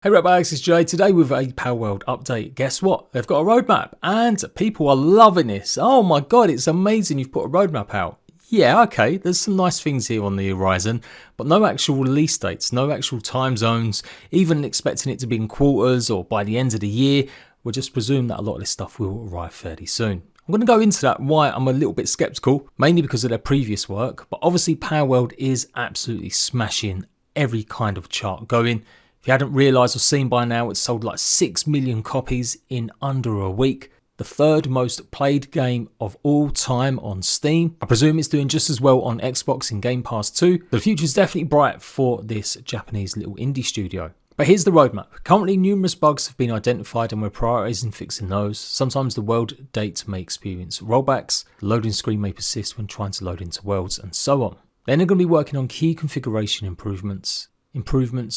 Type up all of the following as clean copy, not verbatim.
Hey ratbags, it's Jade today with a Palworld update. Guess what? They've got a roadmap and people are loving this. Oh my god, it's amazing you've put a roadmap out. Yeah, okay, there's some nice things here on the horizon, but no actual release dates, no actual time zones, even expecting it to be in quarters or by the end of the year. We'll just presume that a lot of this stuff will arrive fairly soon. I'm going to go into that why I'm a little bit skeptical, mainly because of their previous work, but obviously Palworld is absolutely smashing every kind of chart going. If you hadn't realised or seen by now, it's sold like 6 million copies in under a week. The third most played game of all time on Steam. I presume it's doing just as well on Xbox in Game Pass too. The future's definitely bright for this Japanese little indie studio. But here's the roadmap. Currently numerous bugs have been identified and we're prioritising fixing those. Sometimes the world date may experience rollbacks, the loading screen may persist when trying to load into worlds and so on. Then they're going to be working on key configuration improvements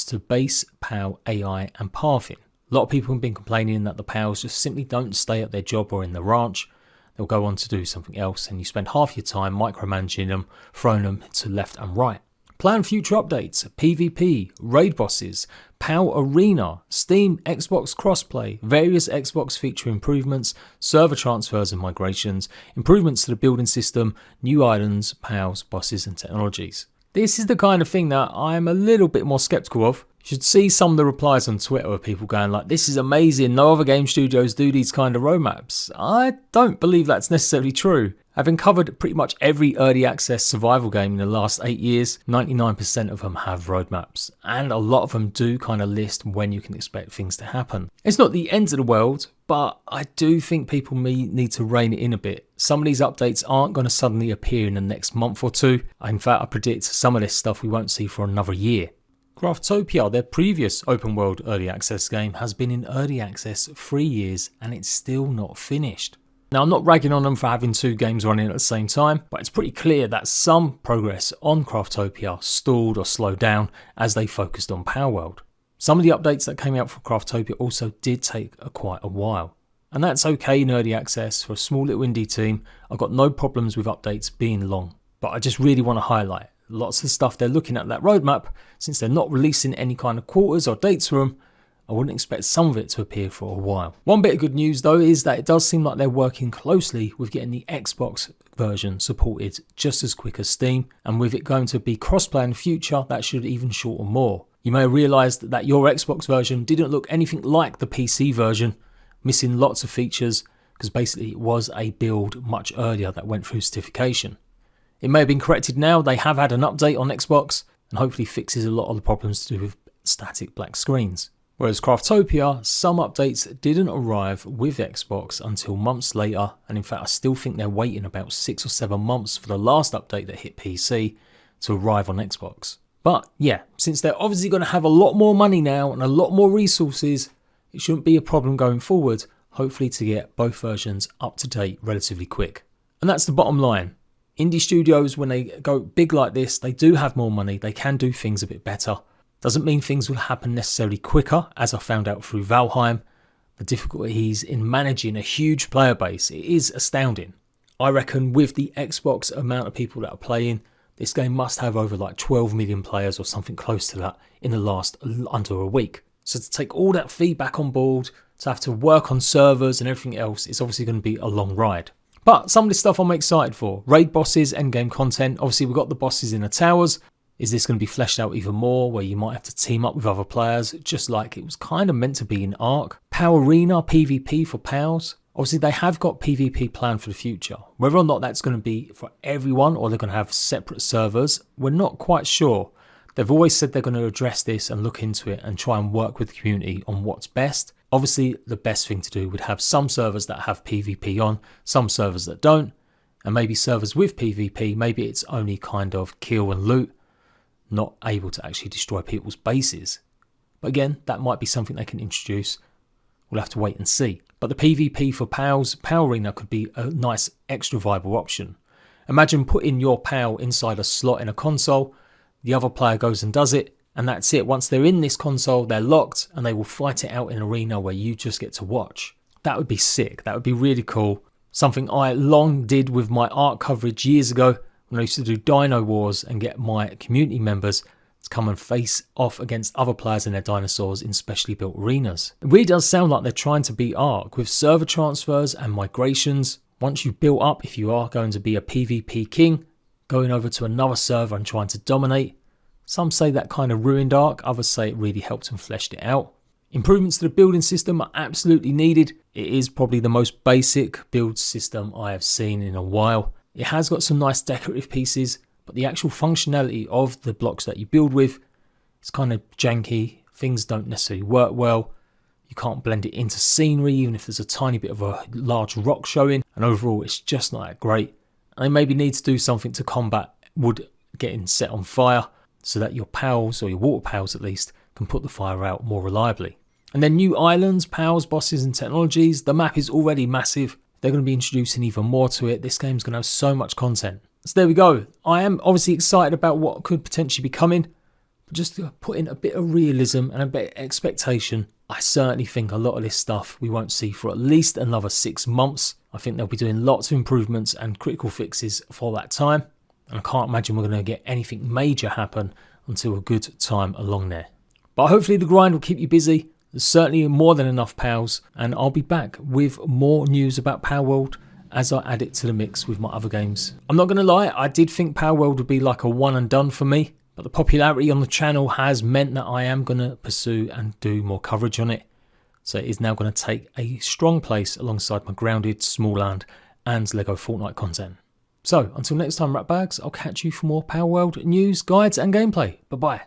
to base PAL AI and pathing. A lot of people have been complaining that the PALs just simply don't stay at their job or in the ranch. They'll go on to do something else and you spend half your time micromanaging them, throwing them to left and right. Plan future updates, PvP, raid bosses, PAL Arena, Steam, Xbox Crossplay, various Xbox feature improvements, server transfers and migrations, improvements to the building system, new islands, PALs, bosses and technologies. This is the kind of thing that I'm a little bit more skeptical of. You should see some of the replies on Twitter of people going like, this is amazing, no other game studios do these kind of roadmaps. I don't believe that's necessarily true. Having covered pretty much every early access survival game in the last 8 years, 99% of them have roadmaps. And a lot of them do kind of list when you can expect things to happen. It's not the end of the world, but I do think people may need to rein it in a bit. Some of these updates aren't going to suddenly appear in the next month or two. In fact, I predict some of this stuff we won't see for another year. Craftopia, their previous open world early access game, has been in early access 3 years and it's still not finished. Now I'm not ragging on them for having 2 games running at the same time, but it's pretty clear that some progress on Craftopia stalled or slowed down as they focused on Palworld. Some of the updates that came out for Craftopia also did take quite a while. And that's okay in early access for a small little indie team. I've got no problems with updates being long, but I just really want to highlight lots of stuff they're looking at that roadmap. Since they're not releasing any kind of quarters or dates for them, I wouldn't expect some of it to appear for a while. One bit of good news though is that it does seem like they're working closely with getting the Xbox version supported just as quick as Steam, and with it going to be crossplay in the future, that should even shorten more. You may have realised that your Xbox version didn't look anything like the PC version, missing lots of features because basically it was a build much earlier that went through certification. It may have been corrected now. They have had an update on Xbox and hopefully fixes a lot of the problems to do with static black screens. Whereas Craftopia, some updates didn't arrive with Xbox until months later, and in fact I still think they're waiting about 6 or 7 months for the last update that hit PC to arrive on Xbox. But yeah, since they're obviously going to have a lot more money now and a lot more resources, it shouldn't be a problem going forward, hopefully to get both versions up to date relatively quick. And that's the bottom line. Indie studios, when they go big like this, they do have more money, they can do things a bit better. Doesn't mean things will happen necessarily quicker, as I found out through Valheim. The difficulties in managing a huge player base, it is astounding. I reckon with the Xbox amount of people that are playing, this game must have over like 12 million players or something close to that in the last under a week. So to take all that feedback on board, to have to work on servers and everything else, it's obviously going to be a long ride. But some of this stuff I'm excited for. Raid bosses, endgame content. Obviously we've got the bosses in the towers. Is this going to be fleshed out even more, where you might have to team up with other players, just like it was kind of meant to be in Ark? PAL Arena, PvP for PALs. Obviously they have got PvP planned for the future. Whether or not that's going to be for everyone or they're going to have separate servers, we're not quite sure. They've always said they're going to address this and look into it and try and work with the community on what's best. Obviously the best thing to do would have some servers that have PvP on, some servers that don't, and maybe servers with PvP, maybe it's only kind of kill and loot, not able to actually destroy people's bases. But again, that might be something they can introduce. We'll have to wait and see. But the PvP for PALs, PAL Arena could be a nice extra viable option. Imagine putting your PAL inside a slot in a console, the other player goes and does it, and that's it. Once they're in this console, they're locked and they will fight it out in an arena where you just get to watch. That would be sick. That would be really cool. Something I long did with my Ark coverage years ago when I used to do Dino Wars and get my community members to come and face off against other players and their dinosaurs in specially built arenas. It really does sound like they're trying to beat Ark with server transfers and migrations. Once you've built up, if you are going to be a PvP king, going over to another server and trying to dominate. Some say that kind of ruined Ark, others say it really helped and fleshed it out. Improvements to the building system are absolutely needed. It is probably the most basic build system I have seen in a while. It has got some nice decorative pieces, but the actual functionality of the blocks that you build with is kind of janky. Things don't necessarily work well. You can't blend it into scenery even if there's a tiny bit of a large rock showing, and overall it's just not that great. And they maybe need to do something to combat wood getting set on fire so that your pals, or your water pals at least, can put the fire out more reliably. And then new islands, pals, bosses and technologies. The map is already massive. They're going to be introducing even more to it. This game's going to have so much content. So there we go. I am obviously excited about what could potentially be coming. But just to put in a bit of realism and a bit of expectation, I certainly think a lot of this stuff we won't see for at least another 6 months. I think they'll be doing lots of improvements and critical fixes for that time. And I can't imagine we're going to get anything major happen until a good time along there. But hopefully the grind will keep you busy. There's certainly more than enough pals, and I'll be back with more news about Palworld as I add it to the mix with my other games. I'm not going to lie, I did think Palworld would be like a one and done for me, but the popularity on the channel has meant that I am going to pursue and do more coverage on it. So it is now going to take a strong place alongside my Grounded, Smallland and Lego Fortnite content. So until next time, ratbags, I'll catch you for more Palworld news, guides and gameplay. Bye bye.